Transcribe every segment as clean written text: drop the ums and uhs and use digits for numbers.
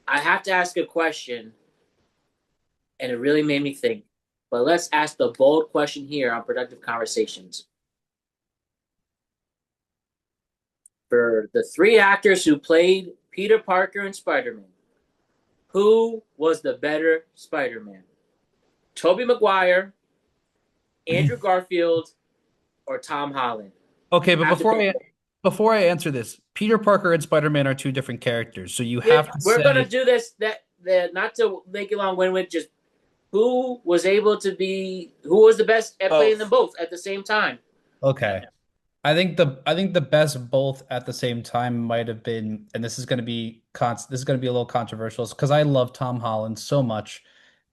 I have to ask a question, and it really made me think. But let's ask the bold question here on Productive Conversations. For the three actors who played Peter Parker and Spider-Man, who was the better Spider-Man? Tobey Maguire, Andrew Garfield, or Tom Holland? Okay, but Have to pick one. before I answer this, Peter Parker and Spider-Man are two different characters, so you Yeah, have to we're gonna say do this. That not to make it long winded. Just who was the best at playing them Both. both at the same time. okay. I think the best both at the same time might have been, and this is going to be a little controversial because I love Tom Holland so much,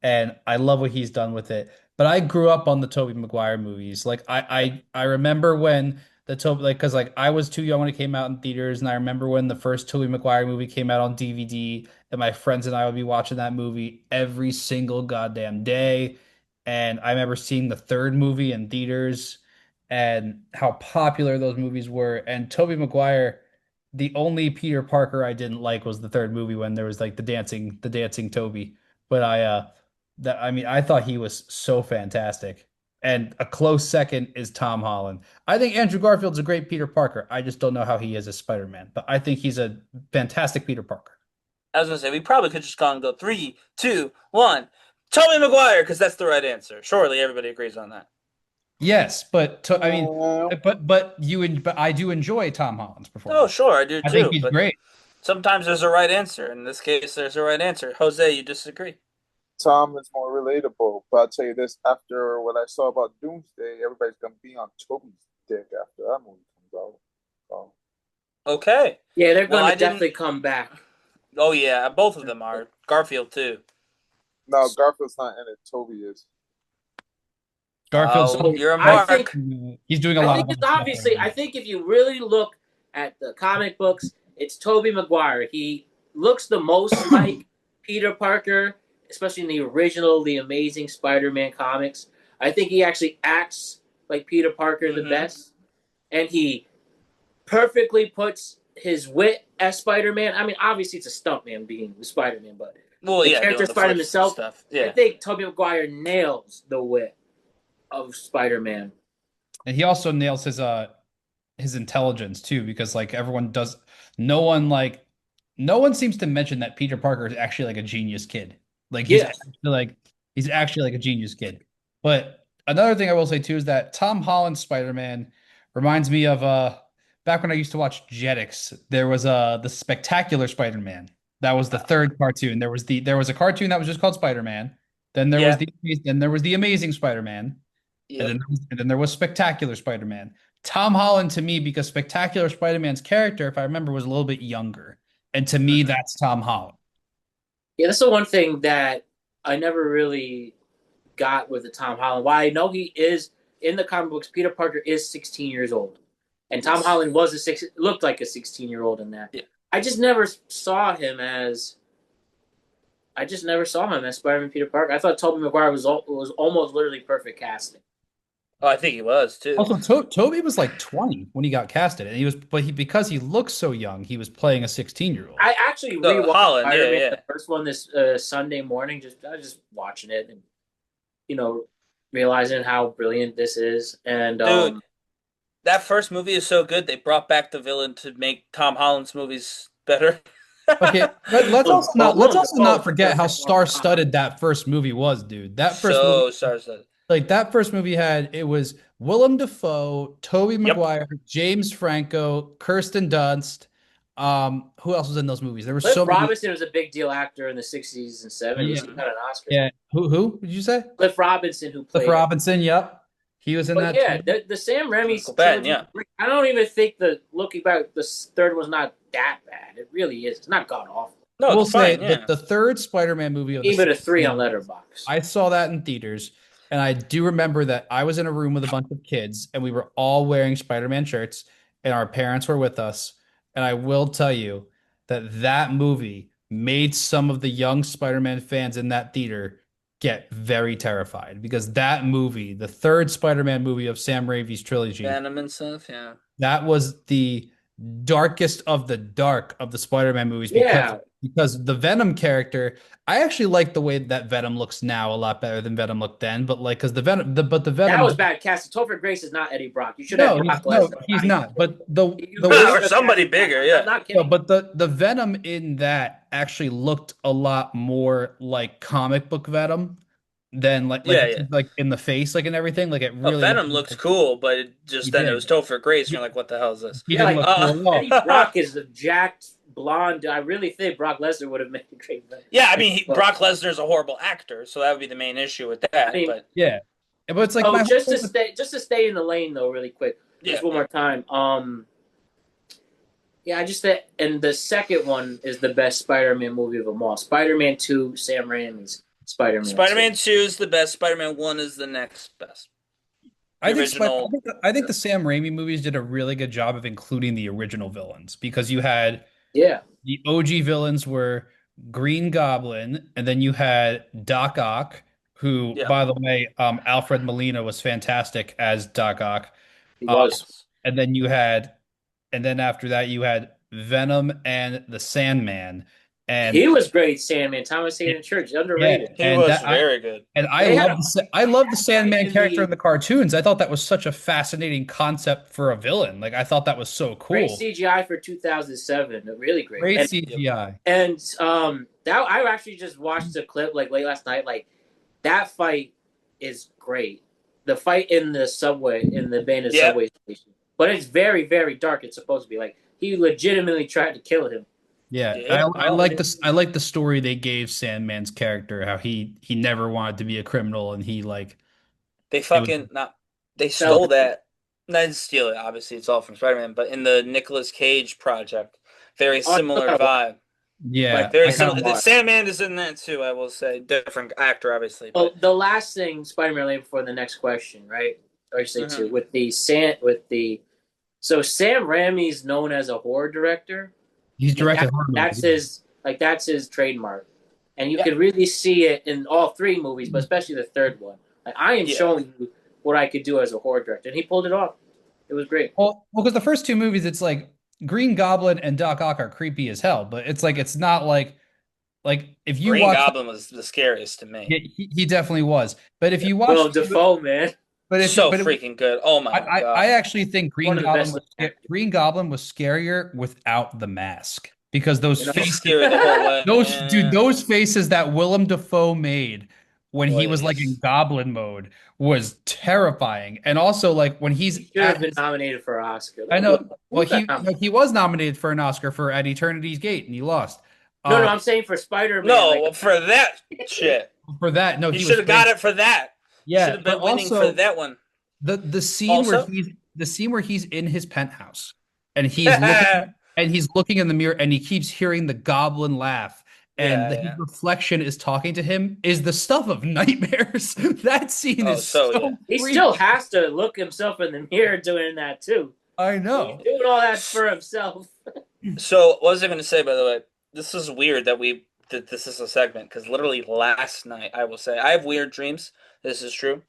and I love what he's done with it. But I grew up on the Tobey Maguire movies. Like I remember when the Tobey like because like I was too young when it came out in theaters, and I remember when the first Tobey Maguire movie came out on DVD, and my friends and I would be watching that movie every single goddamn day. And I remember seeing the third movie in theaters and how popular those movies were. And Tobey Maguire, the only Peter Parker I didn't like was the third movie when there was like the dancing Toby. But I mean, I thought he was so fantastic. And a close second is Tom Holland. I think Andrew Garfield's a great Peter Parker. I just don't know how he is as Spider-Man, but I think he's a fantastic Peter Parker. I was gonna say we probably could just go and go 3, 2, 1. Tobey Maguire, because that's the right answer. Surely everybody agrees on that. Yes, I mean, Uh, but I do enjoy Tom Holland's Oh, performance. sure, I do I think too. he's But great. sometimes there's a right answer. In this case, there's a right answer. Jose, you disagree? Tom is more relatable, but I'll tell you this: after what I saw about Doomsday, everybody's gonna be on Toby's dick after that movie comes out. So, Okay. Yeah, they're Well, gonna I didn't. definitely come back. Oh yeah, both of them are. Garfield too. no, Garfield's not in it. Toby is. Garfield's Oh, So you're a I Garfield, think mark. he's doing a I lot think of it's other stuff right obviously. now. I think if you really look at the comic books, it's Tobey Maguire. He looks the most like Peter Parker, especially in the original, the Amazing Spider-Man comics. I think he actually acts like Peter Parker the Mm-hmm. best, and he perfectly puts his wit as Spider-Man. I mean, obviously it's a stuntman being Spider-Man, but Well, the yeah, character doing the Spider-Man flips and himself, stuff. I Yeah. think Tobey Maguire nails the wit of Spider-Man. And he also nails his intelligence too, because like everyone does, no one like no one seems to mention that Peter Parker is actually like a genius kid. Like Yes. he's actually like a genius kid. But another thing I will say too is that Tom Holland's Spider-Man reminds me of back when I used to watch Jetix, there was the Spectacular Spider-Man. That was the third cartoon. There was a cartoon that was just called Spider-Man. Yeah. Then there was the Amazing Spider-Man. And Yep. then there was Spectacular Spider-Man. Tom Holland to me, because Spectacular Spider-Man's character, if I remember, was a little bit younger. And to me, Mm-hmm. that's Tom Holland. Yeah, that's the one thing that I never really got with the Tom Holland. Why I know he is in the comic books, Peter Parker is 16 years old, and Tom Yes. Holland was looked like a 16-year-old in that. Yeah. I just never saw him as I just never saw him as Spider-Man Peter Parker. I thought Tobey Maguire was almost literally perfect casting. Oh, I think he was too. Also, Toby was like 20 when he got casted, and because he looks so young, he was playing a 16-year-old. I actually rewatched Holland, yeah, Spider-Man, yeah. the first one, this Sunday morning. I was just watching it and you know realizing how brilliant this is, and Dude, that first movie is so good. They brought back the villain to make Tom Holland's movies better. Okay, let's Willem also Dafoe not is the forget how perfect Norman Osborn. star-studded that first movie was, dude. So stars. That first movie, it was Willem Dafoe, Tobey Yep. Maguire, James Franco, Kirsten Dunst. Who else was in those movies? There were Cliff so many. Robinson was a big deal actor in the '60s and '70s. Yeah, He got an Oscar. yeah. Who did you say? Cliff Robinson, who Cliff played him. Robinson. Yep, he was in But that yeah, too. the Sam Raimi's Uncle Ben, trilogy. yeah. I don't even think looking back, the third was not that bad. It really is. It's not god awful. No, I will it's say fine, that yeah. the third Spider-Man movie of the Gave it a three on series, Letterbox. I saw that in theaters, and I do remember that I was in a room with a bunch of kids, and we were all wearing Spider-Man shirts, and our parents were with us. And I will tell you that movie made some of the young Spider-Man fans in that theater get very terrified because that movie, the third Spider-Man movie of Sam Raimi's trilogy, Venom and stuff, yeah. that was darkest of the dark of the Spider-Man movies Yeah, because the Venom character, I actually like the way that Venom looks now a lot better than Venom looked then. But like, because the that Venom, was bad casting. Topher Grace is not Eddie Brock. You should have no, Brock no, Lesnar. he's not. But You the really way Or should have somebody casted Brock. bigger, I'm yeah. not no, kidding. but the Venom in that actually looked a lot more like comic book Venom than Yeah, yeah. like in the face, like and everything. Like it Oh, really looked Venom looked like cool, but he then it did. was Topher Grace, and He, you're like, what the hell is this? he Yeah, didn't like look cool at all. Eddie Brock is a jacked blonde. I really think Brock Lesnar would have made a great Venom. Yeah, I mean, But, Brock Lesnar's a horrible actor, so that would be the main issue with that. I mean, But Yeah. But it's like oh, my just whole to stay in the lane though, really quick, yeah, just one more time. Yeah, I just that, and the second one is the best Spider-Man movie of them all. Spider-Man 2, Sam Raimi's Spider-Man. Spider-Man 2. 2 is the best. Spider-Man 1 is the next best. I The think original. I think the Sam Raimi movies did a really good job of including the original villains because you had Yeah, the OG villains were Green Goblin, and then you had Doc Ock, who, Yeah. by the way, Alfred Molina was fantastic as Doc Ock. he Um, was. and then you had, and then after that you had Venom and the Sandman, and He was great, Sandman. Thomas Hayden Church, yeah, underrated. He and was that very good. I They had love a I love the Sandman in character the in the cartoons. I thought that was such a fascinating concept for a villain. Like I thought that was so great cool. CGI for 2007. Really great. Great And CGI. that I actually just watched a clip like late last night. Like that fight is great. The fight in the subway in the abandoned Yep. subway station, but it's very very dark. It's supposed to be like he legitimately tried to kill him. Yeah, Yeah. I like this. I like the story they gave Sandman's character, how he never wanted to be a criminal, and he like They it was fucking not. They Felt stole that. They didn't steal it. Obviously, it's all from Spider-Man. But in the Nicolas Cage project, very oh, I still similar gotta watch, vibe. yeah. but Very I kind similar. of The Sandman is in that too. I will say, different actor, obviously. oh, But the last thing Spider-Man related before the next question, right? Or you say two Mhm. with the so Sam Raimi's known as a horror director. he's And directed horror movies. that's his trademark, and you Yeah. could really see it in all three movies, but especially the third one. Like I am Yeah. showing you what I could do as a horror director, and he pulled it off. It was great. Well, because the first two movies, it's like Green Goblin and Doc Ock are creepy as hell, but it's like it's not like if you Green watch, Goblin was the scariest to me. he definitely was. But if you watch, Willem Dafoe, man, So freaking good. Oh my I god. actually think one of the best. Green Goblin was scarier without the mask because those You know? He's faces, scary the whole way. Yeah. those faces that Willem Dafoe made when he Boy, was like in yes. Goblin mode was terrifying. And also like when He he's should have been nominated for an Oscar. I know, well Who got nominated? he was nominated for an Oscar for At Eternity's Gate and he lost. No, I'm saying for Spider-Man. No, like, for that shit. For that, no, He he should was have got great. it for that. Yeah, Should have been but winning also for that one. the scene Also? where he's in his penthouse and he's looking in the mirror and he keeps hearing the goblin laugh and his Yeah. reflection is talking to him is the stuff of nightmares. That scene Oh, is so, so yeah. he creepy. still has to look himself in the mirror doing that too. I know. He's doing all that for himself. So, what was I going to say, by the way? This is weird that this is a segment, because literally last night, I will say, I have weird dreams. This is true.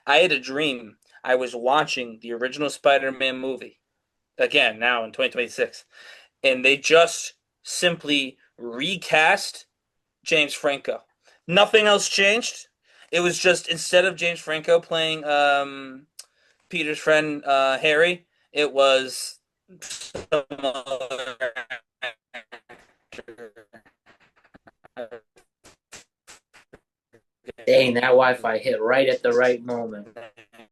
I had a dream. I was watching the original Spider-Man movie, again, now in 2026, and they just simply recast James Franco. Nothing else changed. It was just, instead of James Franco playing Peter's friend Harry, it was some other actor. Dang, that Wi-Fi hit right at the right moment.